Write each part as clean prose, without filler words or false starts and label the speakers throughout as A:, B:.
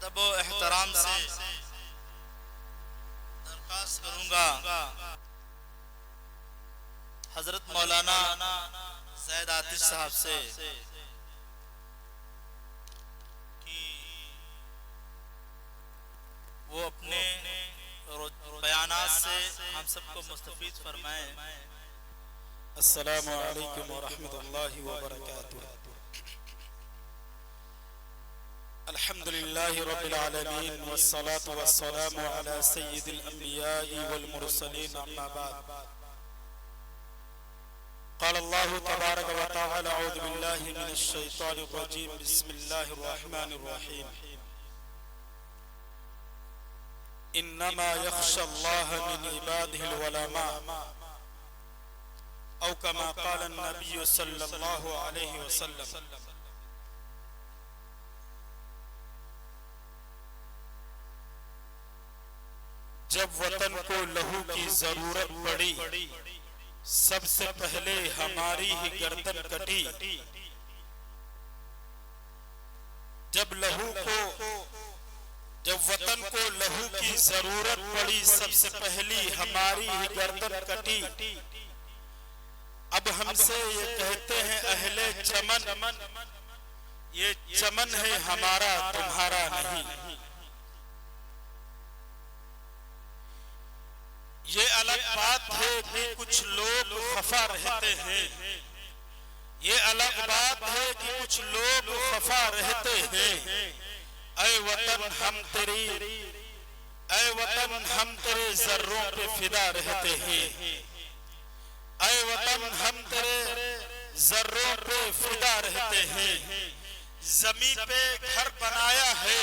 A: अदब व एहतराम से दरख्वास्त करूंगा हजरत मौलाना सैयद आतिश साहब से कि वो अपने बयानात से हम सबको मुस्तफीद फरमाएं।
B: अस्सलामु अलैकुम व रहमतुल्लाहि व बरकातुहू। अल्हम्दुलिल्लाहि रब्बिल आलमीन वस्सलातु वस्सलामु अला सय्यिदिल अंबिया'i वल मुरसलीन अम्मा बाद। क़ाल अल्लाहु तबारक व तआला अऊज़ु बिल्लाहि मिनश शैतानिर रजीम बिस्मिल्लाहिर रहमानिर रहीम। इन्नमा यख्शल्लाह मिन इबादिहिल उलमा औ कमा क़ाल नबी सल्लल्लाहु अलैहि वसल्लम। जब वतन को लहू की जरूरत पड़ी सबसे पहले हमारी ही गर्दन कटी। जब वतन को लहू की जरूरत पड़ी सबसे पहली हमारी ही गर्दन कटी। अब हमसे ये कहते हैं अहले चमन, ये चमन है हमारा तुम्हारा नहीं। ये अलग बात है कि कुछ लोग खफा रहते हैं, ये अलग बात है कि कुछ लोग खफा रहते हैं। ऐ वतन हम तेरे जर्रों पे फिदा रहते हैं। ऐ वतन हम तेरे जर्रों पे फिदा रहते हैं। जमीन पे घर बनाया है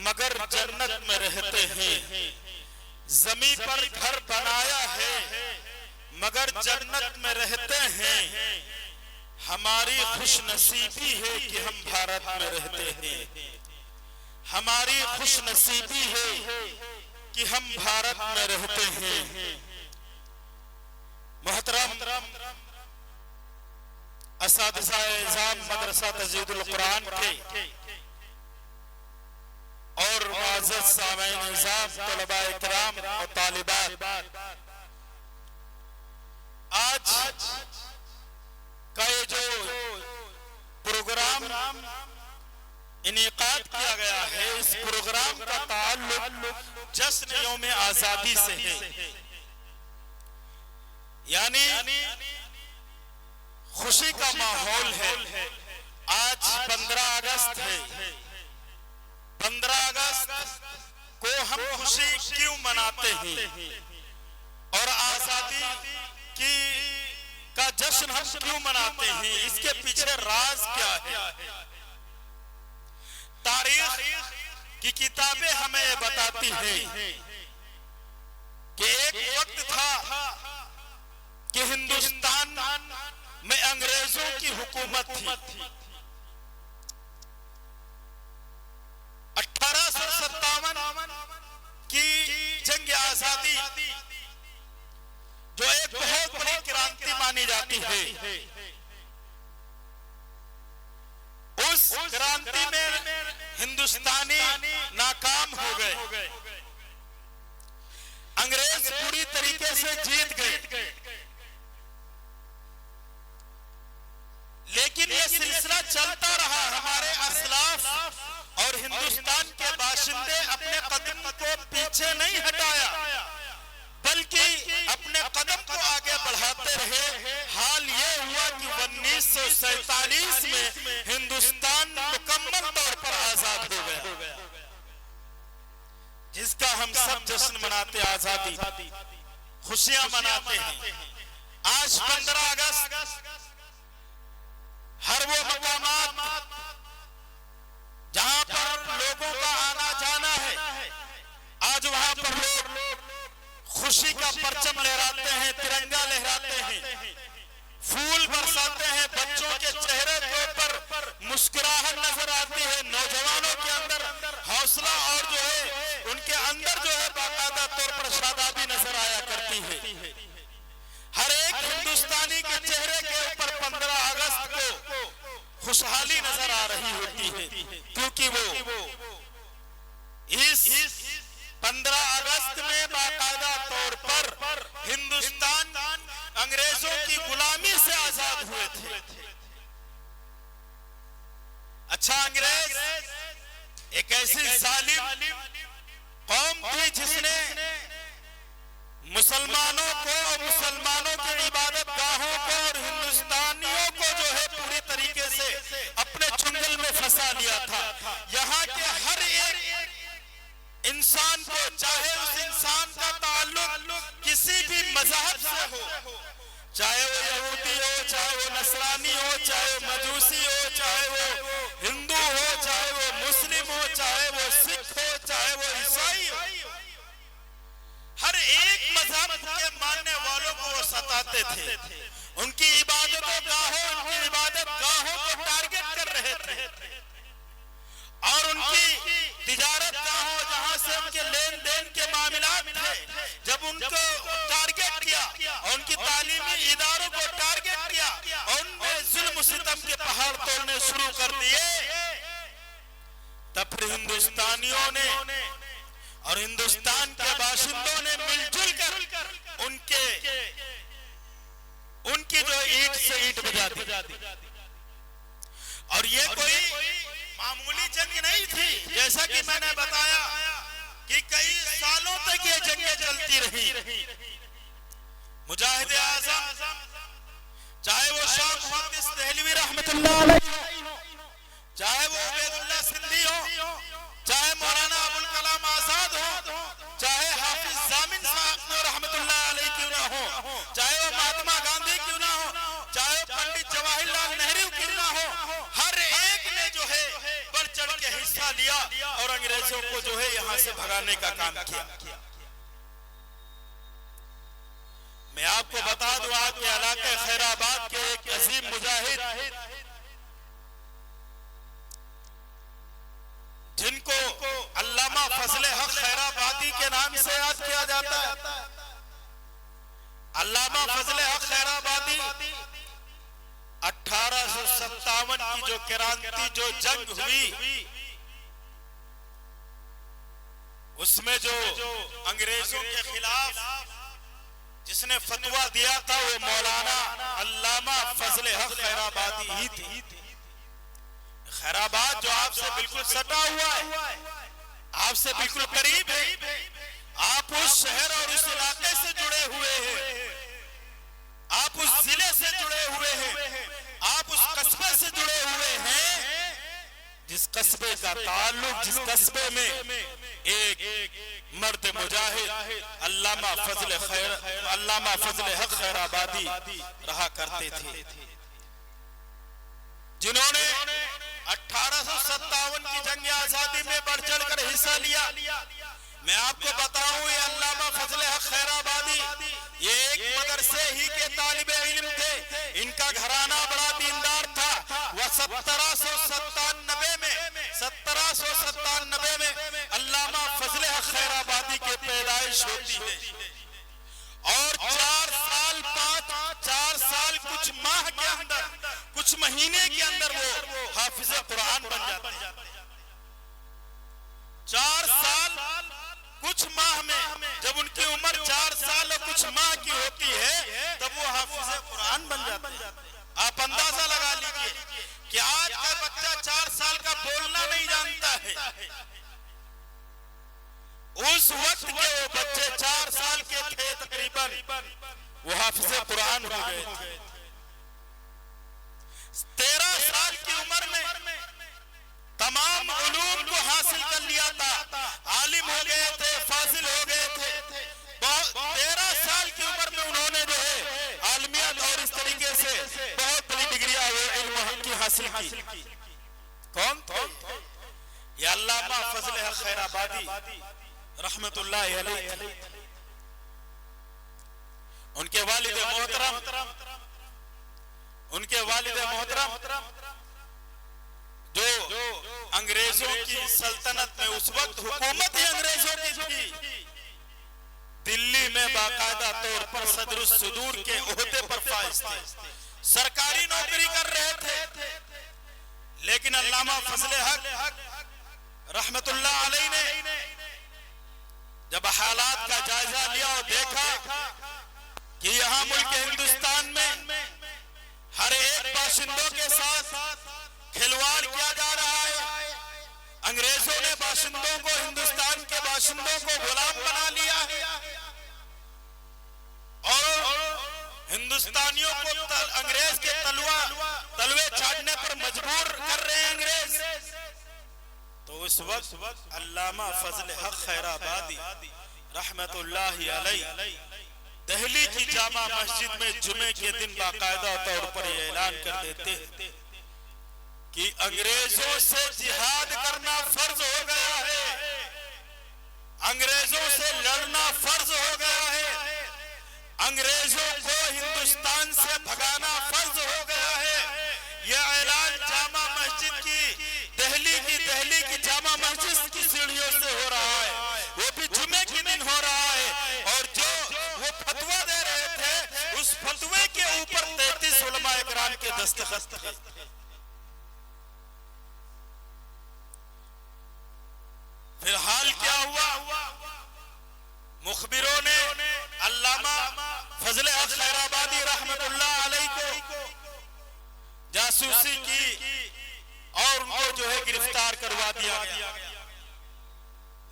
B: मगर जन्नत में रहते हैं। जमीन पर घर बनाया है मगर जन्नत में रहते हैं। हमारी खुशनसीबी है कि हम भारत में रहते हैं। हमारी खुशनसीबी है कि हम भारत में रहते हैं। मोहतरम असातिज़ा-ए-इज़ाम मदरसा तज़ीदुल कुरान के और मुअज़्ज़ज़ सामीन-ए-निज़ाम तलबा-ए किराम और तालिबात, आज का ये जो प्रोग्राम इनेकाद किया गया है, इस प्रोग्राम का ताल्लुक जश्न यौम आजादी से है। यानी खुशी का माहौल है। आज 15 अगस्त है। 15 अगस्त को हम खुशी क्यों मनाते हैं और आजादी की का जश्न हम क्यों मनाते हैं, इसके पीछे राज क्या है? तारीख की किताबें हमें ये बताती हैं कि एक वक्त था कि हिंदुस्तान में अंग्रेजों की हुकूमत थी। 1857 की जंग आजादी जो एक बहुत बड़ी क्रांति मानी जाती है, उस क्रांति में हिंदुस्तानी नाकाम हो गए। अंग्रेज पूरी तरीके से जीत गए। लेकिन यह सिलसिला चलता रहा। हमारे असलाफ और हिंदुस्तान के बाशिंदे अपने कदम को पीछे नहीं हटाया बल्कि अपने कदम को आगे बढ़ाते रहे। हाल ये हुआ कि 1947 में हिंदुस्तान मुकम्मल तौर पर आजाद हो गया, जिसका हम सब जश्न मनाते, आजादी खुशियां मनाते हैं। आज 15 अगस्त हर वो मकामात जहां पर लोगों का आना जाना है, आज वहां पर लोग खुशी का परचम लहराते हैं, तिरंगा लहराते हैं, फूल बरसाते हैं। बच्चों के चेहरे के ऊपर मुस्कुराहट नजर आती है। नौजवानों के अंदर हौसला और जो है उनके अंदर जो है बाकायदा तौर पर शादाबी नजर आया करती है। हर एक हिंदुस्तानी के चेहरे के ऊपर 15 अगस्त को खुशहाली नजर आ रही होती है, क्योंकि वो इस 15 अगस्त में बाकायदा तौर पर हिंदुस्तान अंग्रेजों की गुलामी से आजाद हुए थे। अच्छा, अंग्रेज एक ऐसी जालिम कौम थी जिसने मुसलमानों को और मुसलमानों की इबादत गाहों को और हिंदुस्तानियों को जो है पूरी तरीके से अपने चुंगल में फंसा लिया था। यहाँ के हर एक इंसान को, चाहे उस इंसान का ताल्लुक किसी भी मजहब से हो, चाहे वो यहूदी हो, चाहे वो नसरानी हो, चाहे वो मजूसी हो, चाहे वो हिंदू हो, चाहे वो मुस्लिम हो, चाहे वो सिख हो, चाहे वो ईसाई हो, हर एक मजहब के मानने वालों को वो सताते थे। उनकी इबादतों गाहों को टारगेट कर रहे थे और उनकी तिजारत गाहों, जहां से उनके लेन देन के मामलात थे, जब उनको टारगेट किया और उनकी तालीमी इदारों को टारगेट किया और उनने जुल्म सितम के पहाड़ तोड़ने शुरू कर दिए, तब फिर हिंदुस्तानियों ने और हिंदुस्तान के बाशिंदों ने मिलजुल कर उनकी जो ईंट से ईंट बजा दी। और ये कोई मामूली जंग नहीं थी, जैसा कि मैंने बताया कि कई सालों तक ये जंगें चलती रही। मुजाहिद आज़म, चाहे वो शाह मुहद्दिस देहलवी रहमतुल्लाह अलैह हो, चाहे वो उबैदुल्लाह सिंधी हो, चाहे मौलाना अबुल कलाम आजाद हो, चाहे हाफिज जामिन साहब रहमतुल्लाह अलैह क्यों ना हो, चाहे वो महात्मा गांधी क्यों ना हो, चाहे वो पंडित जवाहरलाल नेहरू क्यों ना हो, हर एक ने जो है बढ़ चढ़ के हिस्सा लिया और अंग्रेजों को जो है यहां से भगाने का काम किया। मैं आपको बता दूं, आपके इलाके खैराबाद के एक अजीम मुजाहिद जिनको अल्लामा फजले हक खैराबादी के नाम से याद किया जाता है, अल्लामा फजले हक खैराबादी 1857 की जो क्रांति, जो जंग हुई, उसमें जो अंग्रेजों के खिलाफ जिसने फतवा दिया था वो मौलाना अल्लामा फजले हक खैराबादी ही थी। खैराबाद जो आपसे बिल्कुल सटा हुआ है, आपसे बिल्कुल करीब है, आप उस शहर और उस इलाके से जुड़े हुए हैं, आप उस जिले से जुड़े हुए हैं, आप उस कस्बे से जुड़े हुए हैं, जिस कस्बे का ताल्लुक, जिस कस्बे में एक मर्द मुजाहिद अल्लामा फजले हक खैराबादी रहा करते थे, जिन्होंने 1857 की जंग आजादी में बढ़ चढ़ कर हिस्सा लिया। मैं आपको बताऊं, ये अल्लामा फजले हक खैराबादी ये एक मदरसे ही के तालिबे इल्म थे। इनका घराना बड़ा दीनदार था। वह 1797 में अल्लामा फजले हक खैराबादी के पैदाइश होती है और 4 साल कुछ माह के अंदर, कुछ महीने के अंदर वो हाफिज कुरान बन जाते हैं। 4 साल कुछ माह में, जब उनकी उम्र 4 साल और कुछ माह की होती है, तब वो हाफिज कुरान बन जाते हैं। आप अंदाजा लगा लीजिए कि आज का बच्चा 4 साल का बोलना नहीं जानता है, उस वक्त के वो बच्चे 4 साल के थे तकरीबन, वो हाफिज कुरान हो गए थे। 13 साल की उम्र में तमाम उलूम को हासिल कर लिया था, आलिम हो गए थे, फाजिल हो गए थे। 13 साल की उम्र में उन्होंने जो है आलमियत और इस तरीके से बहुत बड़ी डिग्रियां इल्म की हासिल की। कौन थे? ये अल्लामा फजले हक खैराबादी रहमतुल्लाह अलैह। उनके वालिद मोहतरम जो अंग्रेजों की सल्तनत में उस वक्त हुकूमत ही अंग्रेजों की थी, दिल्ली में बाकायदा तौर पर सदरुस सुदूर के ओहदे पर फाइज थे, सरकारी नौकरी कर रहे थे। लेकिन अल्लामा फजले हक रहमतुल्लाह अलैह ने जब हालात का जायजा लिया और देखा कि यहाँ मुल्क हिंदुस्तान में हर एक बाशिंदों के साथ खिलवाड़ किया जा रहा है। अंग्रेजों ने बाशिंदों को, हिंदुस्तान के बाशिंदों को गुलाम बना लिया है और हिंदुस्तानियों को अंग्रेज के तलवे चाटने पर मजबूर कर रहे हैं अंग्रेज। तो उस वक्त अल्लामा फजल हक खैराबादी रहमतुल्लाहि अलैह दिल्ली की जामा मस्जिद में जुमे के दिन बाकायदा तौर पर यह ऐलान कर देते कि अंग्रेजों से जिहाद करना फर्ज हो गया है, अंग्रेजों से लड़ना फर्ज हो गया है, अंग्रेजों को हिंदुस्तान से भगाना फर्ज हो गया है। यह ऐलान जामा मस्जिद की दिल्ली की जामा मस्जिद की सीढ़ियों से हो रहा है, वो भी जुमे के दिन हो रहा है। और जो वो फतवा दे रहे थे उस फतवे के ऊपर 33 उलमा इकराम के दस्तखत थे। फिलहाल क्या हुआ, मुखबिरों ने अल्लामा फजल हक खैराबादी रहमतुल्लाह अलैह को जासूसी की और उनको जो है गिरफ्तार करवा दिया गया।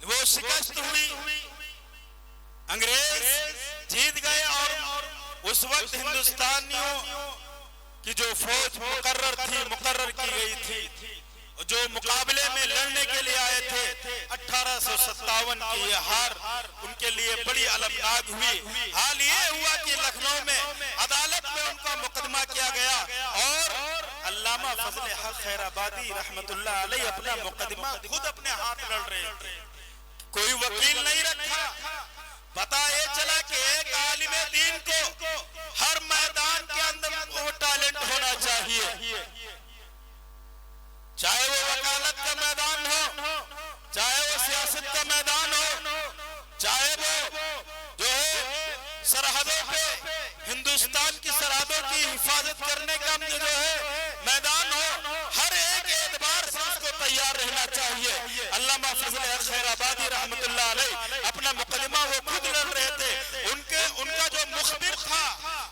B: वो शिकस्त हुई, अंग्रेज जीत गए और उस वक्त हिंदुस्तानियों की जो फौज मुकर्रर की गई थी, जो मुकाबले में लड़ने के लिए आए थे, 1857 की यह हार उनके लिए बड़ी अलमनाक हुई। हाल ये हुआ कि लखनऊ में अदालत में उनका मुकदमा किया गया और अल्लामा फजल हक खैराबादी रहमतुल्लाह अलैह अपना मुकदमा खुद अपने हाथ लड़ रहे थे, कोई वकील नहीं रखा। पता ये चला कि एक आलिम दीन को हर मैदान के अंदर वो टैलेंट होना चाहिए, चाहे वो वकालत का मैदान हो, चाहे वो सियासत का मैदान हो, चाहे वो जो है सरहदों पे हिंदुस्तान की सरहदों की हिफाजत करने का जो है मैदान हो, हर एक एतबार से उसको तैयार रहना चाहिए। अल्लामा फजल हक खैराबादी रहमतुल्लाह अलैह अपना मुकदमा वो खुद लड़ रहे थे। उनका जो मुखबिर था,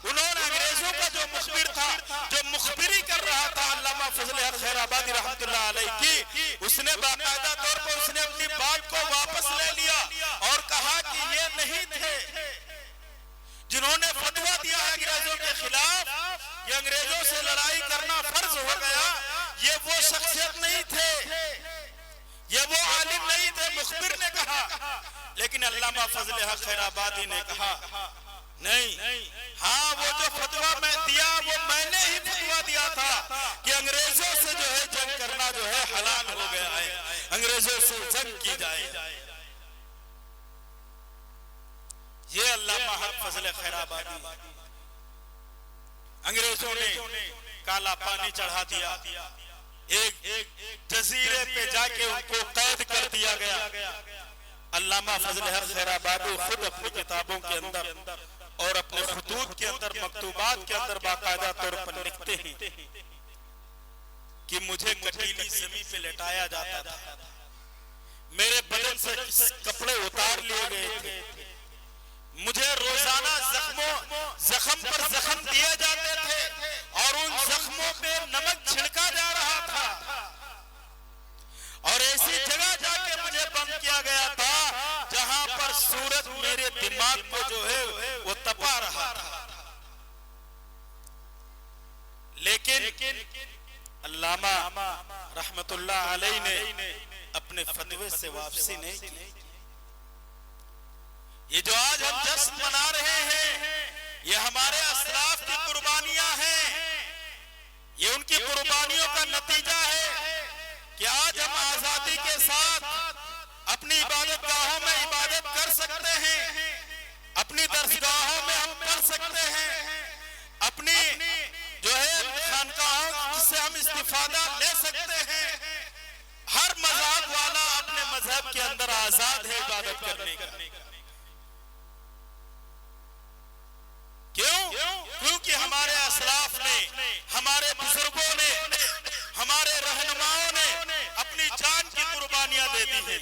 B: उन्होंने अंग्रेजों का जो मुखबिर था, जो मुखबिरी कर रहा था अल्लामा फजल हक खैराबादी रहमतुल्लाह अलैह की, उसने बाकायदा तौर पर उसने अपनी बात को वापस ले लिया और कहा कि ये नहीं थे जिन्होंने फतवा दिया है अंग्रेजों के खिलाफ, ये अंग्रेजों से लड़ाई करना फर्ज हो गया, ये वो शख्सियत नहीं थे, ये वो आलिम नहीं थे, मुखबिर ने कहा। लेकिन अल्लामा फजल हक खैराबादी ने कहा नहीं, हाँ वो जो फतवा मैं दिया वो मैंने ही फतवा दिया था कि अंग्रेजों से जो है जंग करना जो है हलाल हो गया है, अंग्रेजों से जंग की जाए। ये अल्लामा हक फजल खैराबादी, अंग्रेजों ने काला पानी चढ़ा दिया, एक जजीरे पे जाके उनको कैद कर दिया गया। अल्लामा फजल हक खैराबादी खुद अपनी किताबों के अंदर और अपने खुतूत के अंदर, मकतूबात के अंदर बाकायदा तौर पर लिखते हैं कि मुझे कटीली जमीन पे लेटाया जाता था, मेरे बदन से कपड़े उतार लिए गए थे, मुझे रोजाना जख्म पर जख्म दिए जाते थे और उन जख्मों पे नमक छिड़का जा रहा था और ऐसी जगह जाके मुझे बंद किया गया था जहां पर सूरज मेरे दिमाग को जो है वो तपा रहा था। लेकिन अल्लामा रहमतुल्लाह अलैह ने अपने फतवे से वापसी नहीं की। ये जो आज हम जश्न मना रहे हैं, ये हमारे असलाफ की कुर्बानियां हैं, ये उनकी कुर्बानियों का नतीजा है कि आज हम आजादी के साथ अपनी इबादत गाहों में इबादत कर सकते हैं, अपनी दरसगाहों में हम पढ़ सकते हैं, अपनी जो है खानकाहों से हम इस्तिफादा ले सकते हैं। हर मजहब वाला अपने मजहब के अंदर आजाद है इबादत करने का। क्योंकि हमारे असलाफ ने, हमारे बुजुर्गों ने, हमारे रहनुमाओं ने अपनी जान की कुर्बानियां दे दी है।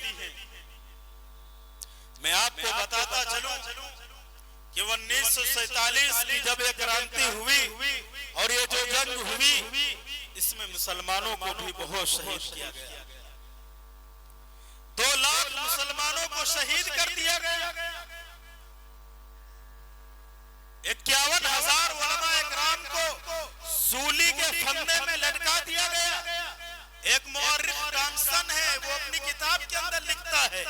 B: मैं आपको बताता चलूं कि 1947 की जब एक क्रांति हुई और ये जो जंग हुई, इसमें मुसलमानों को भी बहुत शहीद किया गया। 2 लाख मुसलमानों को शहीद कर दिया गया। 51,000 उलमा इकराम को सूली के फंदे में लटका दिया गया। एक मुअर्रिख टॉमसन है, वो अपनी किताब के अंदर लिखता है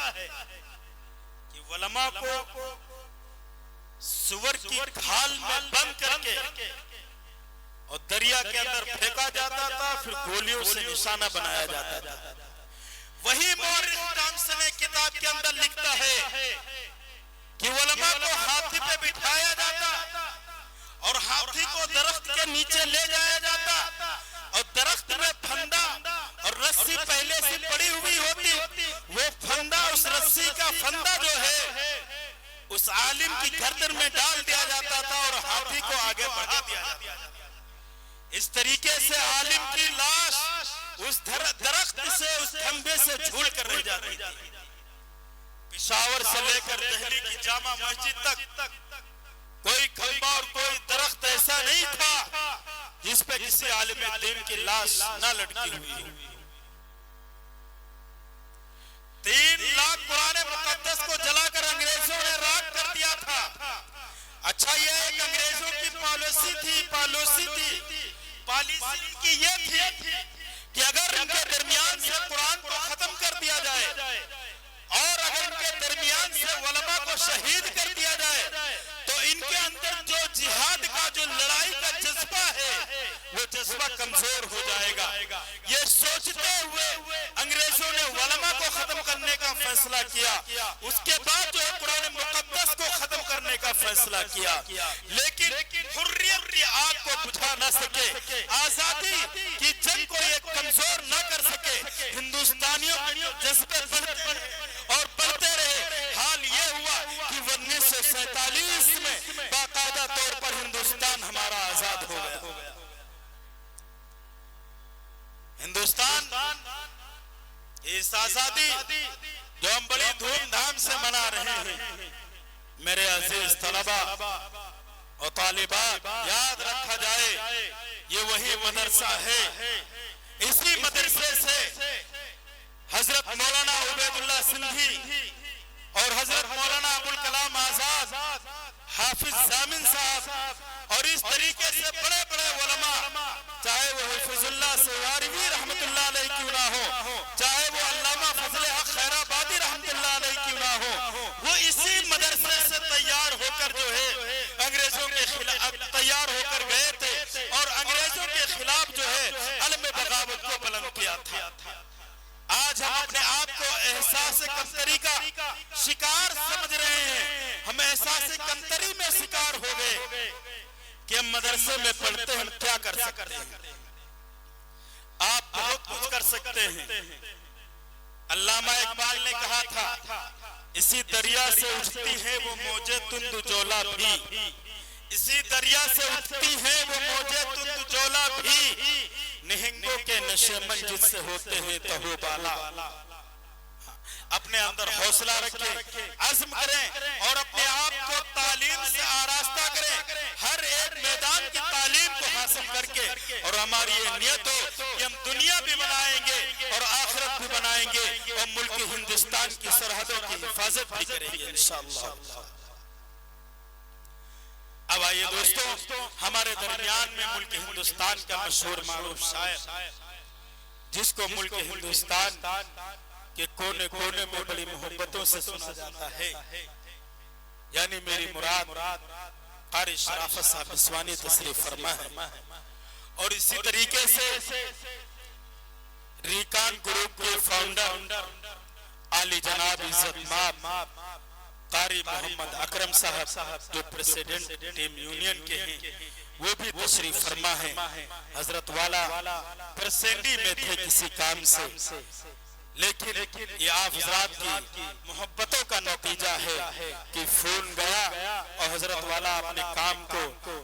B: कि उलमा को सुअर की खाल में बंद करके और दरिया के अंदर फेंका जाता था, फिर गोलियों से निशाना बनाया जाता था। वही मुअर्रिख टॉमसन ने किताब के अंदर लिखता है कि उलमा को हाथी पे बिठाया जाता और हाथी को दरख्त के नीचे ले जाया जाता और दरख्त में फंदा और रस्सी पहले से पड़ी हुई होती, वो फंदा, उस रस्सी का फंदा जो है उस आलिम की गर्दन में डाल दिया जाता था और हाथी को आगे बढ़ा दिया जाता था। इस तरीके से आलिम की लाश उस दरख्त से, उस खंभे से झूल कर रह जाती थी। पेशावर से लेकर दिल्ली की जामा मस्जिद तक कोई खंभा और कोई दरख्त ऐसा नहीं था जिस पे किसी आलिम दीन की लाश न लटकी हुई। 3 लाख कुरान मुकद्दस को जलाकर अंग्रेजों ने राख कर दिया था। अच्छा, ये एक अंग्रेजों की पॉलिसी थी। पॉलिसी की ये थी कि अगर इनके दरमियान से कुरान को खत्म कर दिया जाए और अगर इनके दरमियान से उलमा को शहीद कर दिया जाए तो इनके अंदर जो जिहाद का, जो लड़ाई का जज्बा है, वो जज्बा कमजोर हो जाएगा। ये सोचते हुए अंग्रेजों ने उलमा को खत्म करने का फैसला किया। उसके बाद जो है कुरान मुकद्दस को खत्म करने का फैसला किया, लेकिन हुर्रियत की आग को बुझा न सके, आजादी की जंग को ये कमजोर न कर सके। हिंदुस्तानियों जज्बे और बढ़ते रहे। हाल ये हुआ कि 1947 में बाकायदा तौर पर हिंदुस्तान हमारा आजाद हो गया। हिंदुस्तान इस आजादी जो हम बड़ी धूमधाम से मना रहे हैं, मेरे अजीज तलबा और तालिबात, याद रखा जाए ये वही मदरसा है। इसी मदरसे से हजरत मौलाना उबैदुल्लाह सिंधी और हजरत मौलाना अबुल कलाम आजाद, हाफिज जामिन साहब और इस तरीके से बड़े बड़े उलमा, चाहे वो हिफ्जुल्लाह सवारवी रहमतुल्लाह अलैह क्यों ना हो, चाहे वो अल्लामा फजले हक खैराबादी रहमतुल्लाह अलैह क्यों ना हो, वो इसी मदरसे से तैयार होकर जो है अंग्रेजों के खिलाफ तैयार होकर गए थे और अंग्रेजों के खिलाफ जो है अलम बगावत को बुलंद किया था। आज हम अपने आप को एहसास कमतरी का शिकार समझ रहे हैं। हम एहसास कमतरी में शिकार हो गए कि हम मदरसे में पढ़ते हैं, क्या कर सकते हैं? आप बहुत कुछ कर सकते हैं। अल्लामा इकबाल ने कहा था, इसी दरिया से उठती है वो मौजे तुंद जोला भी, इसी दरिया से उठती है वो मौजे तुंद जोला भी, निहंगों के नशे मन जिससे होते हैं तहो बाला। अपने अंदर हौसला रखें, अज़्म करें और अपने आप को तालीम से आरास्ता करें। हर एक मैदान की तालीम को हासिल करके, और हमारी ये नियत हो कि हम दुनिया भी बनाएंगे और आखिरत भी बनाएंगे और मुल्क हिंदुस्तान की सरहदों की हिफाजत भी करेंगे इंशाअल्लाह। अब आइए दोस्तों, हमारे दरमियान में मुल्क हिंदुस्तान का मशहूर मारूफ शायर, जिसको मुल्क हिंदुस्तान के कोने कोने में बड़ी मोहब्बतों से सुना जाता है, यानी मेरी मुराद कारी शराफत साहब इस्वानी तशरीफ फरमा है। और इसी तरीके से रिकान ग्रुप के फाउंडर आली जनाब इज्जत माब कारी मोहम्मद अकरम साहब, जो प्रेसिडेंट टीम यूनियन के हैं, वो भी तशरीफ फरमा है। हजरत वाला परसेंडी में थे किसी काम से, लेकिन ये आप हजरात की मोहब्बतों का नतीजा है कि फोन गया और हजरत वाला अपने काम को